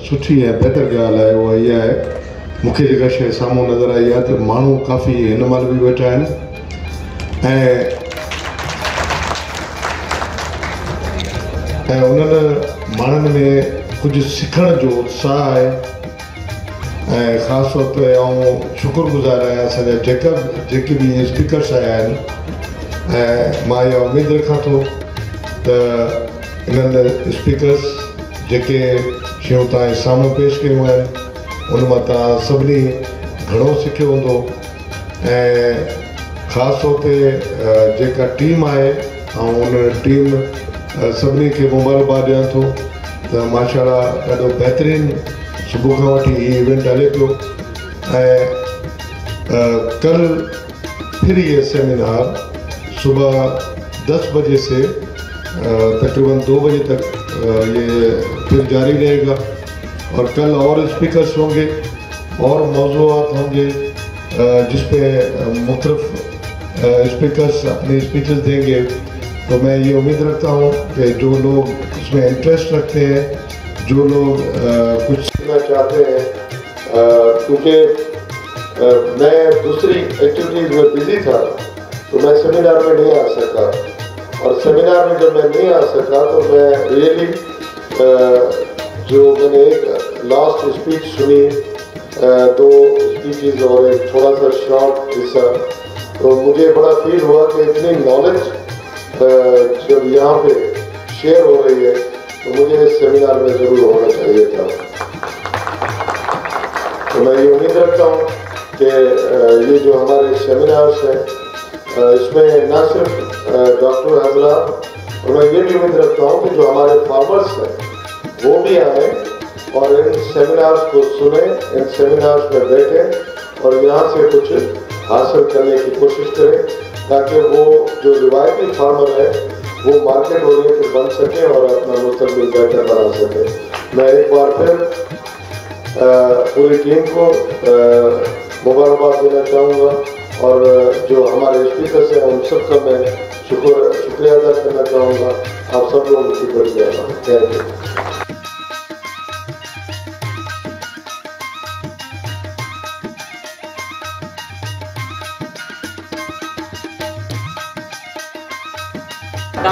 सुठी ऐं बहितर ॻाल्हि आहे उहा इहा आहे मूंखे जेका शइ साम्हूं नज़र आई आहे त माण्हू काफ़ी हिन महिल बि वेठा आहिनि ऐं उन्हनि माण्हुनि में कुझु सिखण जो उत्साह आहे ऐं ख़ासि तौर ते आउं शुक्रगुज़ार आहियां असांजा जेके बि स्पीकर्स आया आहिनि ऐं मां इहा उमेदु रखां थो त इन्हनि स्पीकर्स जेके शयूं तव्हांजे साम्हूं पेश कयूं आहिनि उन मां तव्हां सभिनी घणो सिखियो हूंदो ऐं ख़ासि तौर ते जेका टीम आहे ऐं उन टीम सभिनी खे मुबारकबाद ॾियां थो त माशाअल्लाह ॾाढो बहितरीनु सुबुह खां वठी हीउ इवेंट हले पियो ऐं कल फिर ये सेमिनार सुबह 10 बजे से तकरीबन 2 बजे तक ये फिर जारी रहेगा और कल और स्पीकर्स होंगे और मौज़ूआत होंगे जिस पे मुख्तलिफ स्पीकर्स अपनी स्पीचेस देंगे। तो मैं ये उम्मीद रखता हूँ कि जो लोग इसमें इंटरेस्ट रखते हैं, जो लोग कुछ सीखना चाहते हैं, क्योंकि मैं दूसरी एक्टिविटीज़ में बिजी था तो मैं सेमिनार में नहीं आ सका और सेमिनार में जब मैं नहीं आ सका तो मैं रियली जो मैंने एक लास्ट स्पीच सुनी 2 स्पीचेस और एक थोड़ा सा शॉर्ट हिस्सा तो मुझे बड़ा फील हुआ कि इतनी नॉलेज जब यहाँ पे शेयर हो रही है तो मुझे इस सेमिनार में ज़रूर होना चाहिए था। तो मैं ये उम्मीद रखता हूँ कि ये जो हमारे सेमिनार्स हैं इसमें न सिर्फ डॉक्टर हजरात और मैं ये भी उम्मीद रखता हूँ कि जो हमारे फार्मर्स हैं वो भी आए और इन सेमिनार्स को सुने, इन सेमिनार्स में बैठे और यहाँ से कुछ हासिल करने की कोशिश करें ताकि वो जो रिवायती फार्मर है वो मार्केट ओरिएंटेड बन सके और अपना मुस्तकबिल बेहतर बना सके। मैं एक बार फिर पूरी टीम को मुबारकबाद देना चाहूँगा और जो हमारे स्पीकर्स हैं उन सबका मैं शुक्रिया अदा करना चाहूँगा। आप सब लोगों की शुक्रिया। Thank U.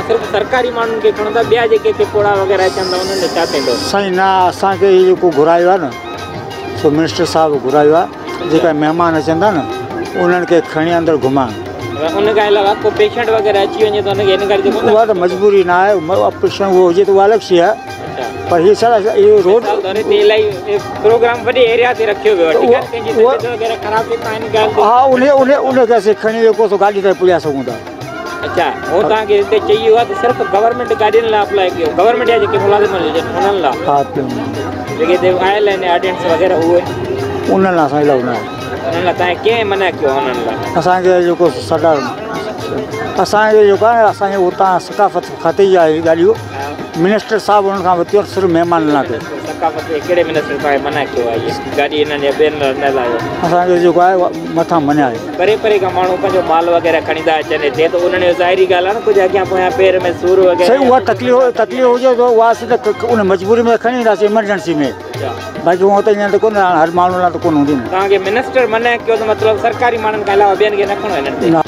सिर्फ सरकारी माण्हुनि खे खणंदा ॿिया जेके टिकोड़ा वग़ैरह अचनि था उन्हनि छा थींदो? साईं न असांखे जेको घुरायो आहे न सो मिनिस्टर साहिबु घुरायो आहे जेका महिमान अचंदा न उन्हनि खे खणी अंदरि घुमाइणु। उन खां अलावा को पेशेंट वग़ैरह अची वञे त उनखे इन करे उहा त मजबूरी न आहे ऑपरेशन उहो हुजे त उहा अलॻि शइ आहे पर हीअ छा इहो रोड इलाही प्रोग्राम वॾे एरिया ते रखियो वियो आहे ख़राब थी पाइनि हा उनखे असीं खणी जेको सो गाॾी ताईं पुॼाए सघूं था। अच्छा वो तव्हांखे हिते चई वियो आहे त सिर्फ़ु गवर्नमेंट गाॾियुनि लाइ अप्लाई कयो गवर्नमेंट जा जेके मुलाज़िम हुजनि उन्हनि लाइ हा जेके हिते आयल आहिनि ऑडियंस वग़ैरह उहे उन्हनि लाइ असांखे लाइ न आहे उन्हनि लाइ तव्हां कीअं मना कयो उन्हनि लाइ? असांखे जेको सरदार असांखे जेको आहे असांखे उतां सकाफ़त खाते जी आहे ॻाल्हियूं मिनिस्टर साहिबु हुननि खां वठी सिर्फ़ु महिमान लाइ कयो। सकाफ़त कहिड़े मिनिस्टर तव्हांखे मना कयो आहे इहा गाॾी हिननि ॿियनि न लाहियो? असांखे जेको आहे मथां मञिया आहे परे परे खां माण्हू पंहिंजो माल वग़ैरह खणी था अचनि हिते त उन्हनि जो ज़ाहिरी ॻाल्हि आहे न कुझु अॻियां पोयां पेर में सूरु वग़ैरह सही उहा तकलीफ़ हुजे त उहा असीं त उन मजबूरी में खणी ईंदासीं इमरजेंसी में बाक़ी उहो त ईअं त कोन हर माण्हू लाइ त कोन हूंदी न। तव्हांखे मिनिस्टर मना कयो त मतिलबु सरकारी माण्हुनि खां अलावा ॿियनि खे न खणो हिननि ते?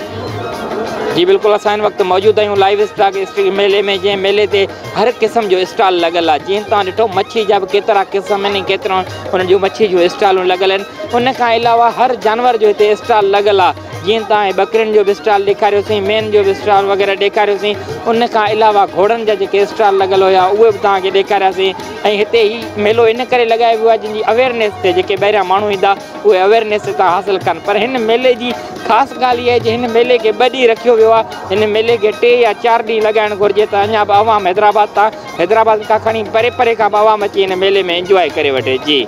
जी बिल्कुलु असां हिन वक़्तु मौजूदु आहियूं लाइव स्टॉक मेले में जंहिं मेले ते हर क़िस्म जो स्टॉल लॻल आहे। जीअं तव्हां ॾिठो मच्छी जा बि केतिरा क़िस्म आहिनि केतिरा उन्हनि जूं मच्छी जूं स्टॉलूं लॻल आहिनि। उन खां अलावा हर जानवर जो हिते स्टॉल लॻल आहे। जीअं तव्हां बकरियुनि जो बि स्टॉल ॾेखारियोसीं मेन जो बि स्टॉल वग़ैरह ॾेखारियोसीं। उन खां अलावा घोड़नि जा जेके स्टॉल लॻल हुया उहे बि तव्हांखे ॾेखारियासीं। ऐं हिते ही मेलो इन करे लॻायो वियो आहे जंहिंजी अवेयरनेस ते जेके ॿाहिरियां माण्हू ईंदा उहे अवेयरनेस था हासिलु कनि। पर हिन मेले जी ख़ासि ॻाल्हि इहा आहे जो हिन मेले खे 2 ॾींहं रखियो वियो आहे। हिन मेले खे 3 या 4 ॾींहं लॻाइणु घुरिजे त अञा बि आवाम हैदराबाद खां खणी परे परे खां बि आवाम अची हिन मेले में इंजॉय करे वठे। जी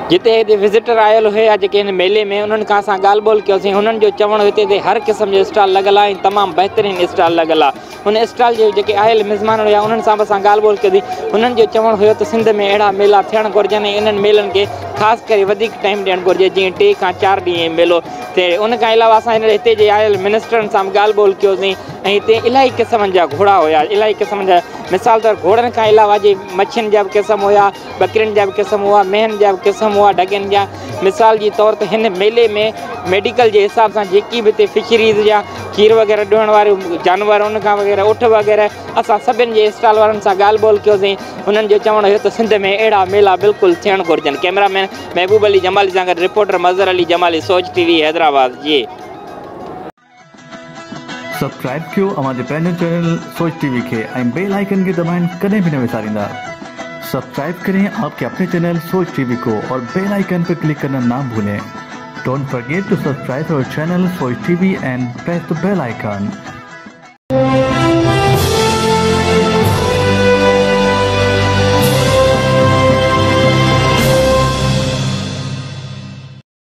जिते हिते विज़िटर आयल हुए जेके हिन मेले में उन्हनि खां असां ॻाल्हि ॿोल कयोसीं। हुननि जो चवणु हिते ते हर क़िस्म जो स्टॉल लॻल आहे ऐं तमामु बहितरीनु स्टॉल लॻल आहे। हुन स्टॉल जे जेके आयल मिज़मान हुया उन्हनि सां बि असां ॻाल्हि ॿोल कयोसीं। हुननि जो चवणु हुयो त सिंध में अहिड़ा मेला थियणु घुरिजनि ऐं इन्हनि मेलनि खे ख़ासि करे वधीक टाइम ॾियणु घुरिजे, जीअं 3 खां 4 ॾींहं मेलो थिए। उन खां अलावा असां हिते जे आयल मिनिस्टरनि सां बि ॻाल्हि ॿोल कयोसीं ऐं हिते इलाही क़िस्मनि जा घोड़ा हुया, इलाही क़िस्म जा। मिसाल तौरु घोड़नि खां अलावा जे मच्छियुनि जा बि क़िस्म हुया, ॿकरियुनि जा बि क़िस्म हुआ, मेहनि जा बि क़िस्म हुआ, ढगनि जा। मिसाल जे तौर ते हिन मेले में मेडिकल जे हिसाब सां जेकी बि हिते फिशरीज़ जा खीर वग़ैरह ॾियण वारियूं जानवर उन खां वग़ैरह उठ वग़ैरह असां सभिनि जे स्टॉल वारनि सां ॻाल्हि ॿोल कयोसीं। हुननि जो चवणु हुयो त सिंध में अहिड़ा मेला बिल्कुलु थियणु घुरिजनि। कैमरामैन महबूब अली जमाली सां गॾु रिपोर्टर मज़हर अली जमाली, सोच टीवी हैदराबाद। जी सब्सक्राइब कयो अवांजे पंहिंजे चैनल सोच टीवी खे ऐं बेल आइकन खे दबाइण कॾहिं भी न विसारींदा। सब्सक्राइब करें आपके अपने चैनल सोच टीवी को और बेल आइकन पर क्लिक करना ना भूलें। Don't forget to subscribe our channel Soch TV and press the bell icon.